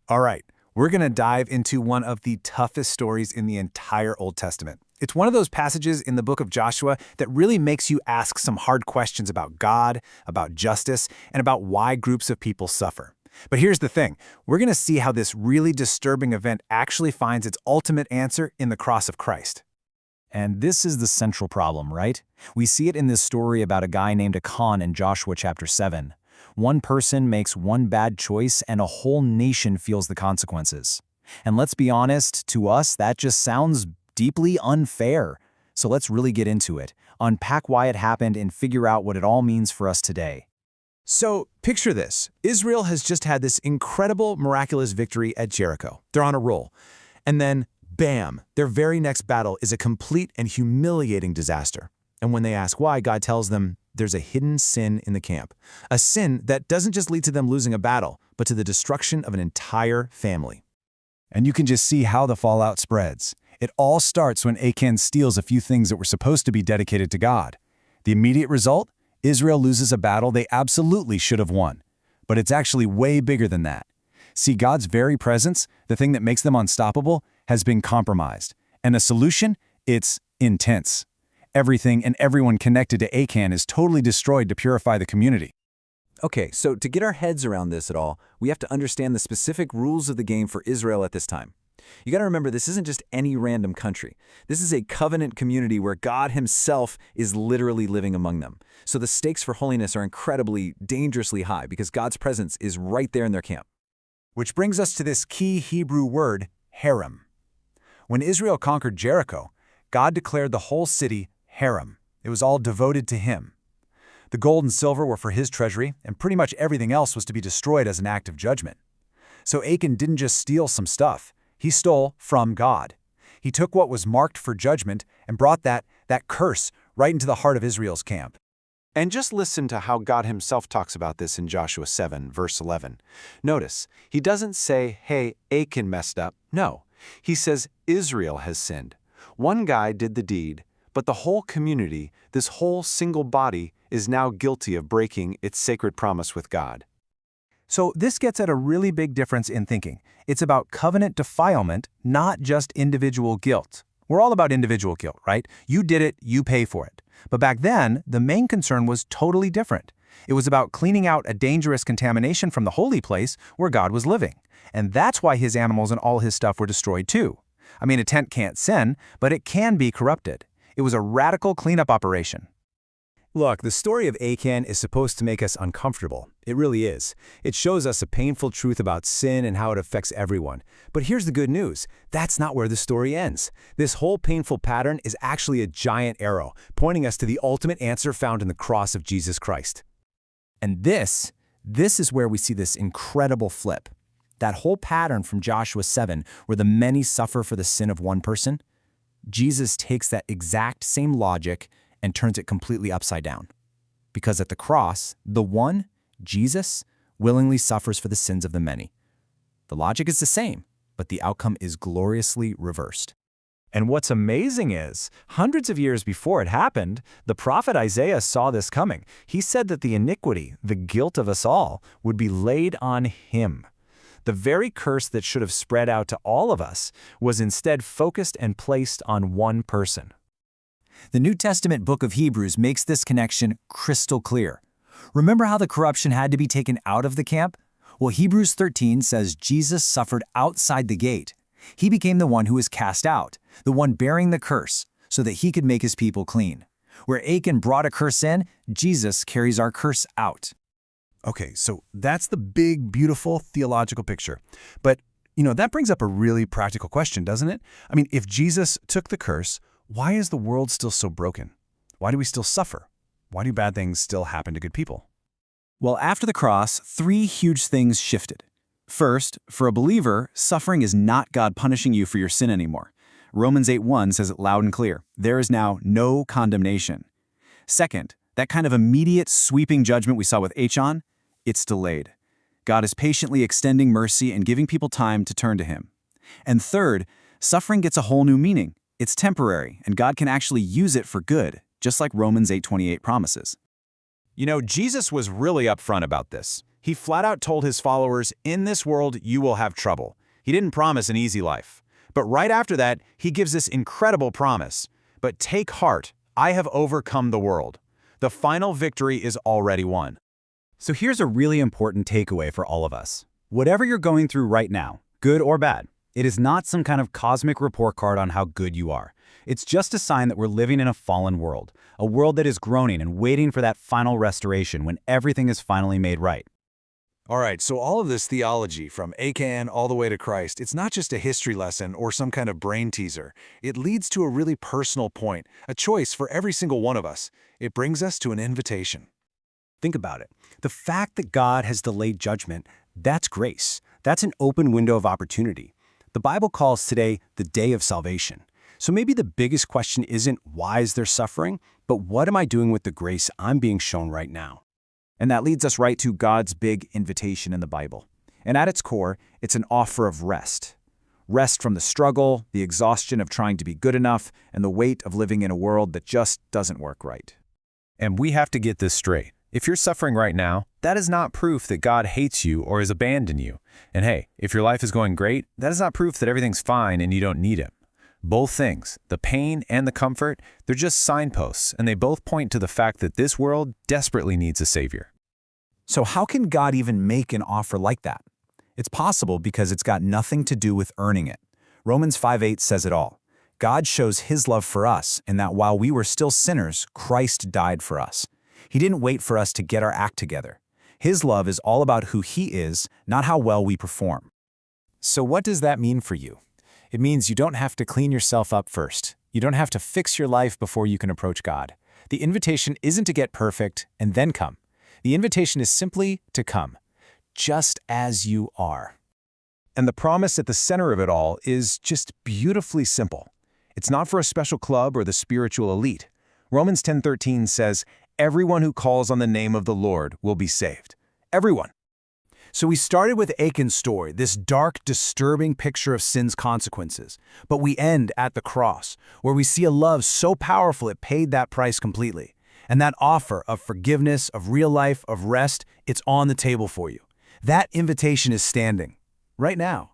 All right, we're going to dive into one of the toughest stories in the entire Old Testament. It's one of those passages in the book of Joshua that really makes you ask some hard questions about God, about justice, and about why groups of people suffer. But here's the thing. We're going to see how this really disturbing event actually finds its ultimate answer in the cross of Christ. And this is the central problem, right? We see it in this story about a guy named Achan in Joshua chapter 7. One person makes one bad choice and a whole nation feels the consequences. And let's be honest, to us, that just sounds deeply unfair. So let's really get into it, unpack why it happened, and figure out what it all means for us today. So, picture this. Israel has just had this incredible, miraculous victory at Jericho. They're on a roll. And then, bam, their very next battle is a complete and humiliating disaster. And when they ask why, God tells them there's a hidden sin in the camp. A sin that doesn't just lead to them losing a battle, but to the destruction of an entire family. And you can just see how the fallout spreads. It all starts when Achan steals a few things that were supposed to be dedicated to God. The immediate result? Israel loses a battle they absolutely should have won. But it's actually way bigger than that. See, God's very presence, the thing that makes them unstoppable, has been compromised. And the solution? It's intense. Everything and everyone connected to Achan is totally destroyed to purify the community. Okay, so to get our heads around this at all, we have to understand the specific rules of the game for Israel at this time. You got to remember, this isn't just any random country. This is a covenant community where God himself is literally living among them. So the stakes for holiness are incredibly, dangerously high because God's presence is right there in their camp. Which brings us to this key Hebrew word, harem. When Israel conquered Jericho, God declared the whole city harem. It was all devoted to him. The gold and silver were for his treasury, and pretty much everything else was to be destroyed as an act of judgment. So Achan didn't just steal some stuff. He stole from God. He took what was marked for judgment and brought that curse right into the heart of Israel's camp. And just listen to how God himself talks about this in Joshua 7, verse 11. Notice, he doesn't say, hey, Achan messed up. No, he says Israel has sinned. One guy did the deed, but the whole community, this whole single body, is now guilty of breaking its sacred promise with God. So this gets at a really big difference in thinking. It's about covenant defilement, not just individual guilt. We're all about individual guilt, right? You did it, you pay for it. But back then, the main concern was totally different. It was about cleaning out a dangerous contamination from the holy place where God was living. And that's why his animals and all his stuff were destroyed too. I mean, a tent can't sin, but it can be corrupted. It was a radical cleanup operation. Look, the story of Achan is supposed to make us uncomfortable. It really is. It shows us a painful truth about sin and how it affects everyone. But here's the good news. That's not where the story ends. This whole painful pattern is actually a giant arrow, pointing us to the ultimate answer found in the cross of Jesus Christ. And this is where we see this incredible flip. That whole pattern from Joshua 7, where the many suffer for the sin of one person, Jesus takes that exact same logic and turns it completely upside down. Because at the cross, the one, Jesus, willingly suffers for the sins of the many. The logic is the same, but the outcome is gloriously reversed. And what's amazing is, hundreds of years before it happened, the prophet Isaiah saw this coming. He said that the iniquity, the guilt of us all, would be laid on him. The very curse that should have spread out to all of us was instead focused and placed on one person. The New Testament book of Hebrews makes this connection crystal clear. Remember how the corruption had to be taken out of the camp? Well, Hebrews 13 says Jesus suffered outside the gate. He became the one who was cast out, the one bearing the curse, so that he could make his people clean. Where Achan brought a curse in, Jesus carries our curse out. Okay, so that's the big, beautiful theological picture. But, that brings up a really practical question, doesn't it? I mean, if Jesus took the curse, why is the world still so broken? Why do we still suffer? Why do bad things still happen to good people? Well, after the cross, three huge things shifted. First, for a believer, suffering is not God punishing you for your sin anymore. Romans 8:1 says it loud and clear. There is now no condemnation. Second, that kind of immediate sweeping judgment we saw with Achan, it's delayed. God is patiently extending mercy and giving people time to turn to him. And third, suffering gets a whole new meaning. It's temporary, and God can actually use it for good, just like Romans 8:28 promises. Jesus was really upfront about this. He flat out told his followers, in this world you will have trouble. He didn't promise an easy life. But right after that, he gives this incredible promise. But take heart, I have overcome the world. The final victory is already won. So here's a really important takeaway for all of us. Whatever you're going through right now, good or bad, it is not some kind of cosmic report card on how good you are. It's just a sign that we're living in a fallen world, a world that is groaning and waiting for that final restoration when everything is finally made right. All right, so all of this theology, from Achan all the way to Christ, it's not just a history lesson or some kind of brain teaser. It leads to a really personal point, a choice for every single one of us. It brings us to an invitation. Think about it. The fact that God has delayed judgment, that's grace. That's an open window of opportunity. The Bible calls today the day of salvation. So maybe the biggest question isn't why is there suffering, but what am I doing with the grace I'm being shown right now? And that leads us right to God's big invitation in the Bible. And at its core, it's an offer of rest. Rest from the struggle, the exhaustion of trying to be good enough, and the weight of living in a world that just doesn't work right. And we have to get this straight. If you're suffering right now, that is not proof that God hates you or has abandoned you. And hey, if your life is going great, that is not proof that everything's fine and you don't need Him. Both things, the pain and the comfort, they're just signposts, and they both point to the fact that this world desperately needs a Savior. So how can God even make an offer like that? It's possible because it's got nothing to do with earning it. Romans 5:8 says it all. God shows His love for us in that while we were still sinners, Christ died for us. He didn't wait for us to get our act together. His love is all about who He is, not how well we perform. So what does that mean for you? It means you don't have to clean yourself up first. You don't have to fix your life before you can approach God. The invitation isn't to get perfect and then come. The invitation is simply to come, just as you are. And the promise at the center of it all is just beautifully simple. It's not for a special club or the spiritual elite. Romans 10:13 says, everyone who calls on the name of the Lord will be saved. Everyone. So we started with Achan's story, this dark, disturbing picture of sin's consequences. But we end at the cross, where we see a love so powerful it paid that price completely. And that offer of forgiveness, of real life, of rest, it's on the table for you. That invitation is standing right now.